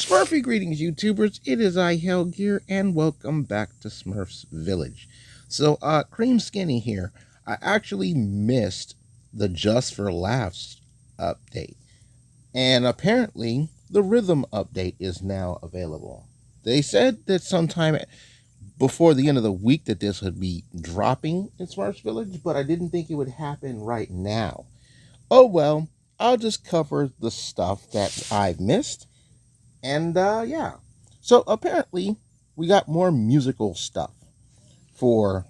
Smurfy greetings, YouTubers. It is I, Hellgear, and welcome back to Smurfs Village. So, Cream Skinny here. I actually missed the Just for Laughs update. And apparently, the Rhythm update is now available. They said that sometime before the end of the week that this would be dropping in Smurfs Village, but I didn't think it would happen right now. Oh well, I'll just cover the stuff that I've missed. And yeah. So apparently we got more musical stuff for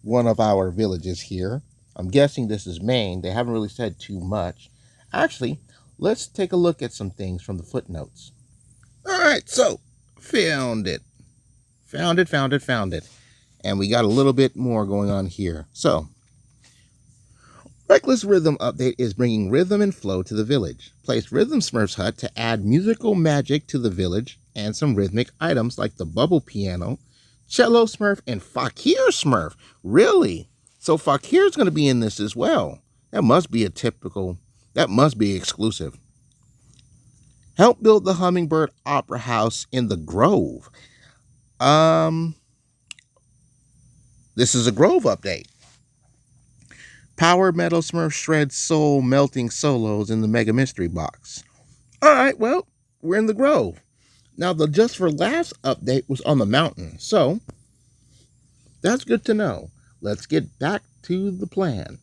one of our villages here. I'm guessing this is Maine. They haven't really said too much. Actually, let's take a look at some things from the footnotes. All right, so found it. Found it. And we got a little bit more going on here. So, Reckless Rhythm Update is bringing rhythm and flow to the village. Place Rhythm Smurf's hut to add musical magic to the village and some rhythmic items like the bubble piano, cello Smurf, and Fakir Smurf. Really? So Fakir's going to be in this as well. That must be exclusive. Help build the Hummingbird Opera House in the Grove. This is a Grove update. Power Metal Smurf shreds soul melting solos in the Mega Mystery Box. Alright, well, we're in the Grove. Now, the Just for Laughs update was on the mountain, so that's good to know. Let's get back to the plan.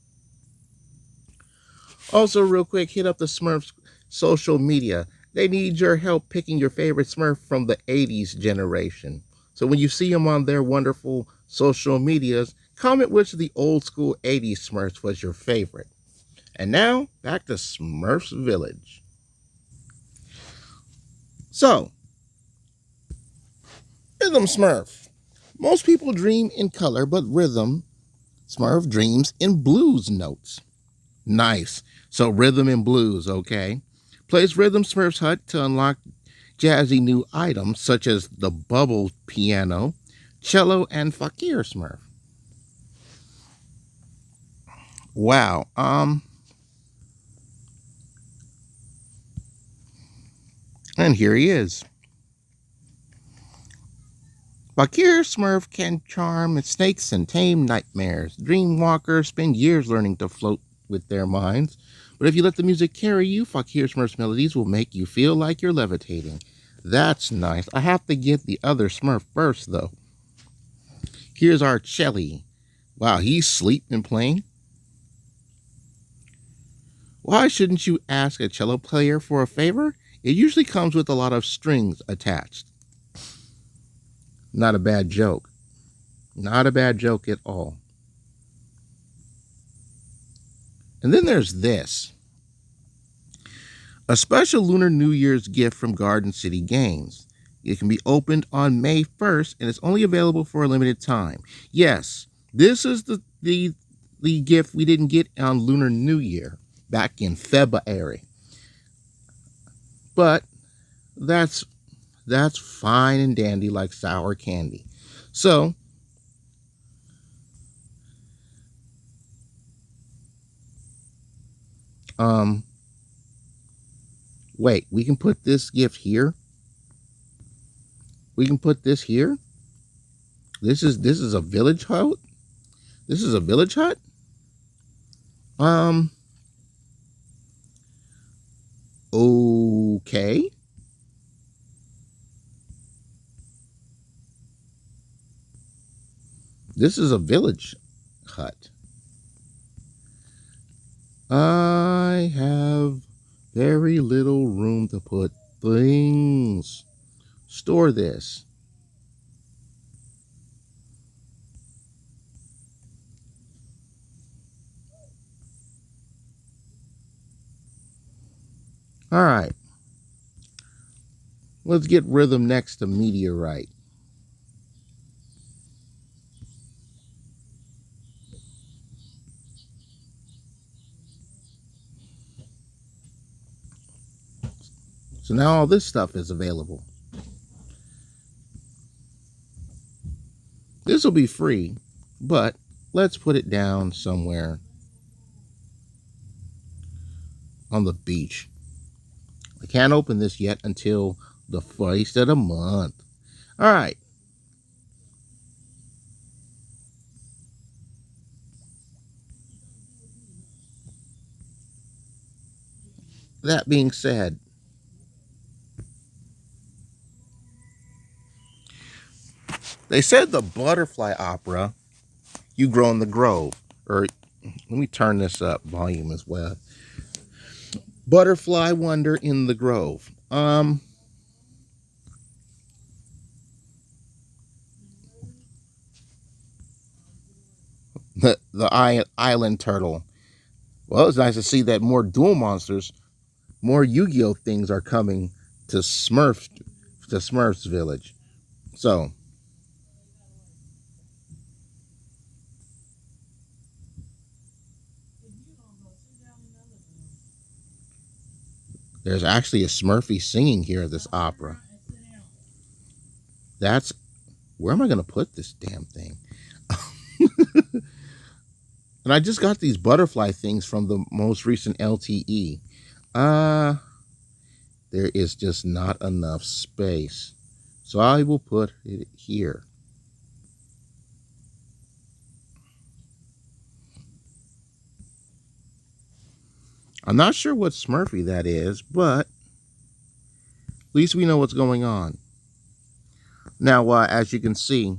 Also, real quick, hit up the Smurfs social media. They need your help picking your favorite Smurf from the 80s generation. So when you see them on their wonderful social medias, comment which of the old school 80s Smurfs was your favorite. And now, back to Smurfs Village. So, Rhythm Smurf. Most people dream in color, but Rhythm Smurf dreams in blues notes. Nice. So rhythm and blues, okay? Place Rhythm Smurf's hut to unlock jazzy new items such as the bubble piano, cello, and Fakir Smurf. Wow. And here he is. Fakir Smurf can charm snakes and tame nightmares. Dreamwalkers spend years learning to float with their minds. But if you let the music carry you, Fakir Smurf's melodies will make you feel like you're levitating. That's nice. I have to get the other Smurf first, though. Here's our Chelly. Wow, he's sleeping and playing. Why shouldn't you ask a cello player for a favor? It usually comes with a lot of strings attached. Not a bad joke. Not a bad joke at all. And then there's this. A special Lunar New Year's gift from Garden City Games. It can be opened on May 1st, and it's only available for a limited time. Yes, this is the gift we didn't get on Lunar New Year back in February. But that's fine and dandy like sour candy. So, wait, we can put this gift here. We can put this here. This is a village hut. This is a village hut. Okay. This is a village hut. I have very little room to put things. Store this. All right. Let's get rhythm next to meteorite. So now all this stuff is available. This will be free, but let's put it down somewhere on the beach. I can't open this yet until the first of the month. All right. That being said, they said the butterfly opera, You Grow in the Grove, or let me turn this up volume as well. Butterfly Wonder in the Grove. The island turtle. Well, it's nice to see that more dual monsters, more Yu-Gi-Oh things are coming to Smurfs Village. So there's actually a Smurfy singing here at this opera. That's where am I going to put this damn thing? And I just got these butterfly things from the most recent LTE. Uh, there is just not enough space. So I will put it here. I'm not sure what Smurfy that is, but at least we know what's going on. Now, as you can see,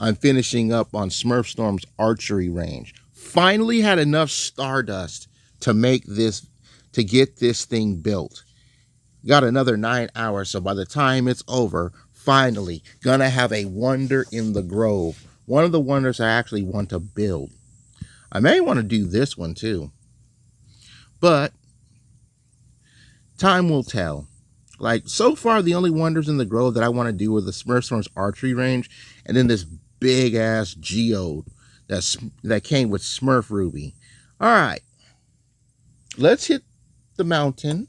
I'm finishing up on Smurf Storm's archery range. Finally had enough stardust to make this, to get this thing built. Got another 9 hours, so by the time it's over, finally gonna have a wonder in the grove. One of the wonders I actually want to build. I may want to do this one too, but time will tell. Like so far, the only wonders in the grove that I want to do are the Smurf Storm's archery range, and then this big ass geode that came with Smurf Ruby. All right, let's hit the mountain,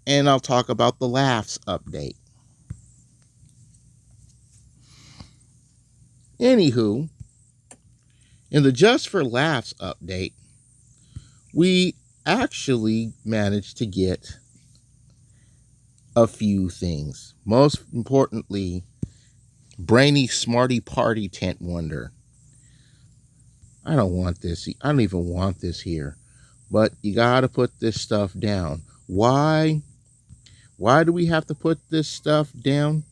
and I'll talk about the laughs update. Anywho, in the Just for Laughs update, we actually managed to get a few things. Most importantly, Brainy Smarty Party Tent Wonder. I don't want this. I don't even want this here. But you got to put this stuff down. Why? Why do we have to put this stuff down?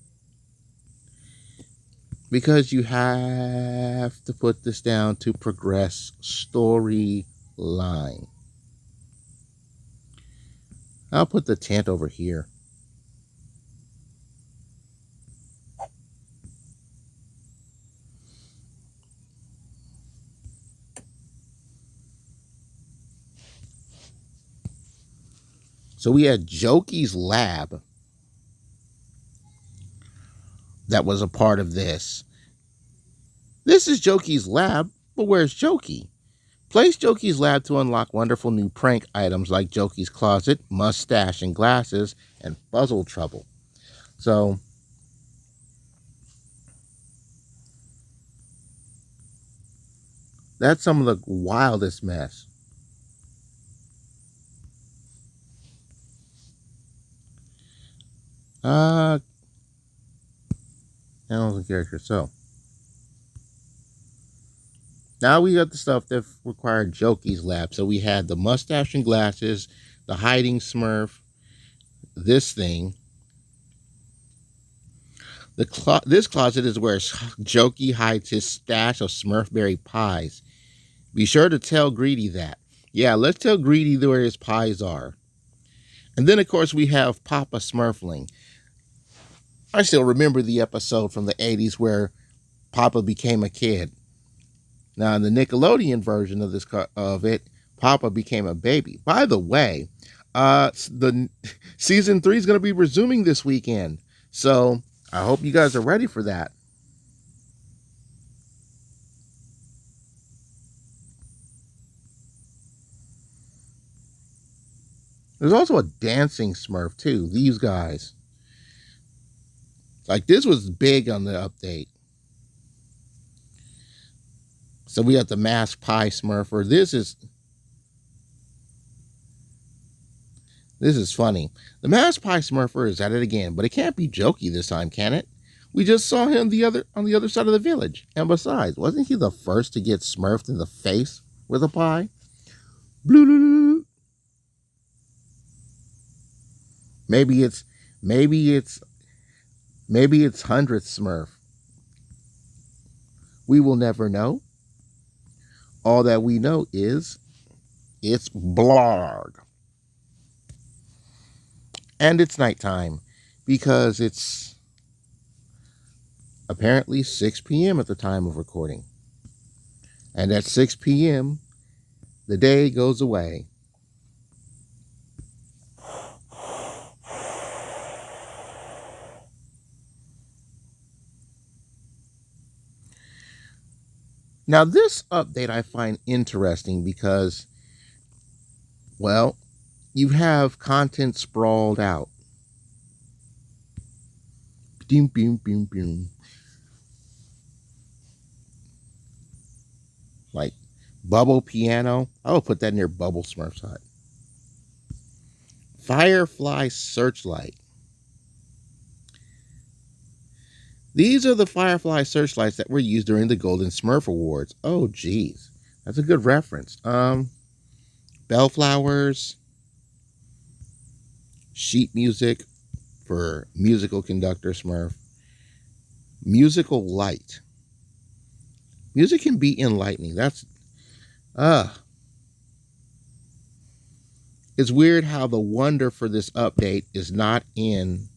Because you have to put this down to progress storyline. I'll put the tent over here. So we had Jokey's lab that was a part of this. This is Jokey's lab, but where's Jokey? Place Jokey's lab to unlock wonderful new prank items like Jokey's closet, mustache and glasses, and puzzle trouble. So that's some of the wildest mess. Uh, animals and characters. So now we got the stuff that required Jokey's lab. So we had the mustache and glasses, the hiding Smurf, this thing. This closet is where Jokey hides his stash of Smurfberry pies. Be sure to tell Greedy that. Yeah, let's tell Greedy where his pies are. And then, of course, we have Papa Smurfling. I still remember the episode from the 80s where Papa became a kid. Now, in the Nickelodeon version of it, Papa became a baby. By the way, the season 3 is going to be resuming this weekend. So I hope you guys are ready for that. There's also a dancing Smurf too. These guys. Like this was big on the update. So we got the masked pie Smurfer. This is This is funny. The Masked Pie Smurfer is at it again, but it can't be jokey this time, can it? We just saw him on the other side of the village. And besides, wasn't he the first to get smurfed in the face with a pie? Blue. Maybe it's maybe it's maybe it's hundredth Smurf. We will never know. All that we know is it's blarg. And it's nighttime because it's apparently 6 p.m. at the time of recording. And at 6 p.m., the day goes away. Now, this update I find interesting because, well, you have content sprawled out. Boom, boom, boom, boom. Like Bubble Piano. I will put that near Bubble Smurf's hut. Firefly Searchlight. These are the Firefly searchlights that were used during the Golden Smurf Awards. Oh, geez. That's a good reference. Bellflowers, sheet music for musical conductor Smurf, musical light. Music can be enlightening. Uh it's weird how the wonder for this update is not in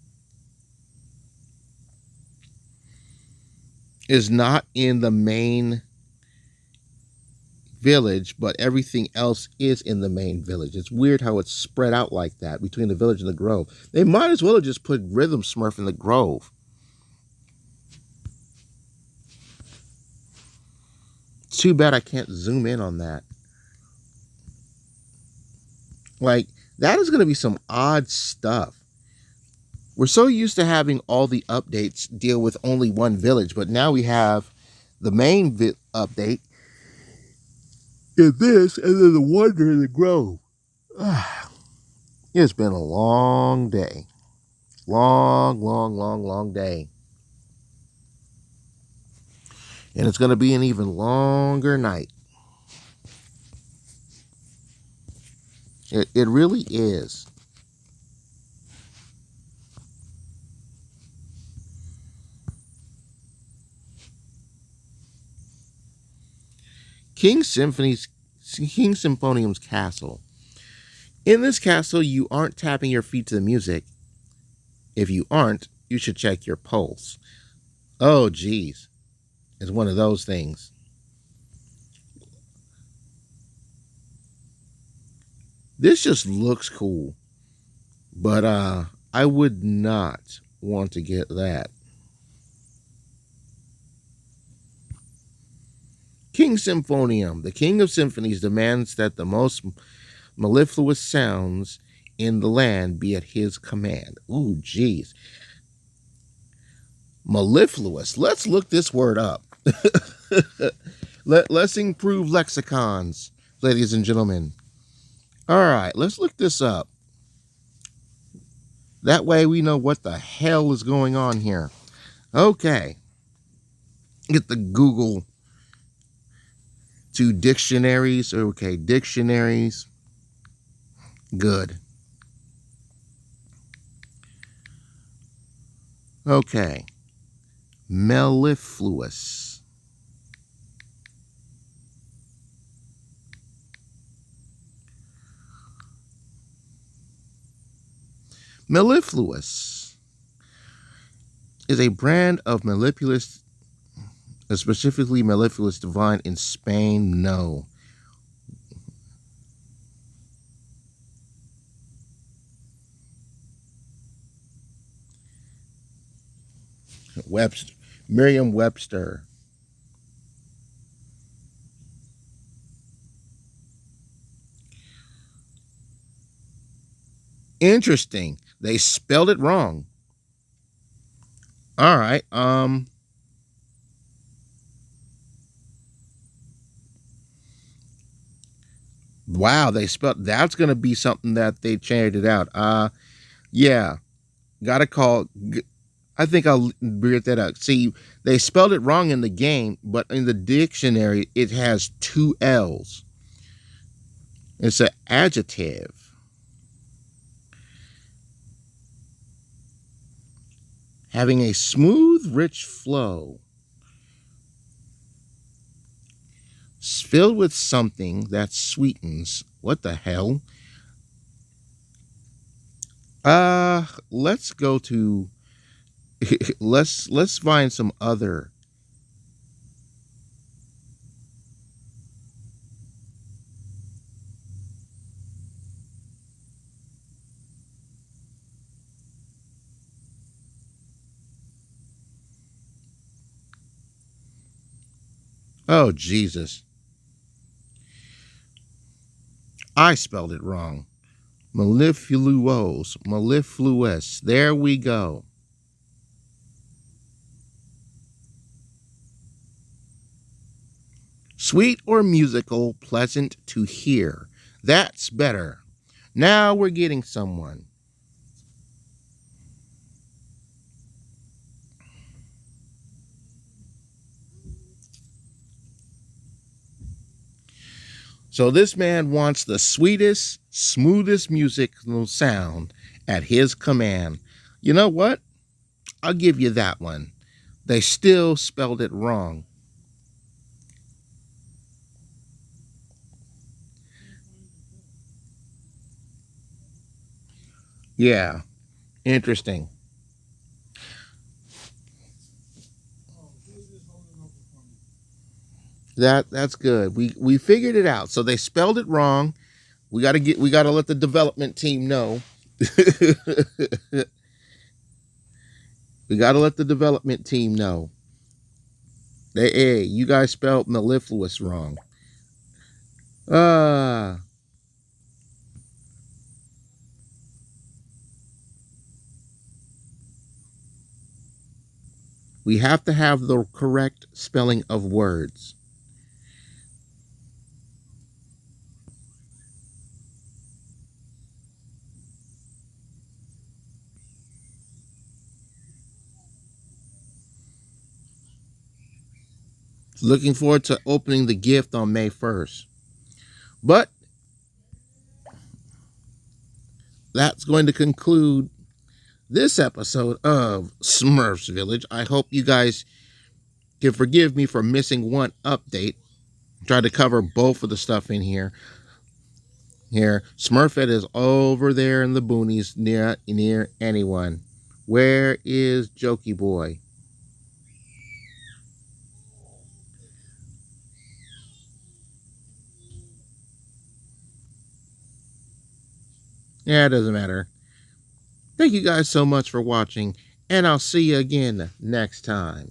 the main village, but everything else is in the main village. It's weird how it's spread out like that between the village and the grove. They might as well have just put Rhythm Smurf in the grove. Too bad I can't zoom in on that. Like, that is going to be some odd stuff. We're so used to having all the updates deal with only one village, but now we have the main update in this, and then the wonder in the grove. It's been a long day. Long, long, long, long day. And it's going to be an even longer night. It really is. King Symphonium's castle. In this castle, you aren't tapping your feet to the music. If you aren't, you should check your pulse. Oh, geez. It's one of those things. This just looks cool. But I would not want to get that. King Symphonium, the king of symphonies, demands that the most mellifluous sounds in the land be at his command. Ooh, geez. Mellifluous. Let's look this word up. Let's improve lexicons, ladies and gentlemen. All right, let's look this up. That way we know what the hell is going on here. Okay. Get the Google to dictionaries. Okay, dictionaries. Good. Okay. Mellifluous. Mellifluous is a brand of mellifluous, specifically mellifluous divine in Spain. No. Webster. Merriam-Webster. Interesting. They spelled it wrong. All right. Wow, they spelled that's gonna be something that they changed it out. Yeah, gotta call. I think I'll read that out. See, they spelled it wrong in the game, but in the dictionary it has two L's. It's an adjective. Having a smooth, rich flow, filled with something that sweetens. What the hell? Let's go to let's find some other. Oh Jesus, I spelled it wrong. Mellifluous, mellifluous. There we go. Sweet or musical, pleasant to hear. That's better. Now we're getting someone. So this man wants the sweetest, smoothest musical sound at his command. You know what? I'll give you that one. They still spelled it wrong. Yeah, interesting. That's good. We figured it out. So they spelled it wrong. We got to let the development team know. We got to let the development team know. Hey, you guys spelled mellifluous wrong. Uh, we have to have the correct spelling of words. Looking forward to opening the gift on May 1st. But that's going to conclude this episode of Smurfs Village. I hope you guys can forgive me for missing one update. Tried to cover both of the stuff in here. Smurfette is over there in the boonies near anyone. Where is Jokey Boy? Yeah, it doesn't matter. Thank you guys so much for watching, and I'll see you again next time.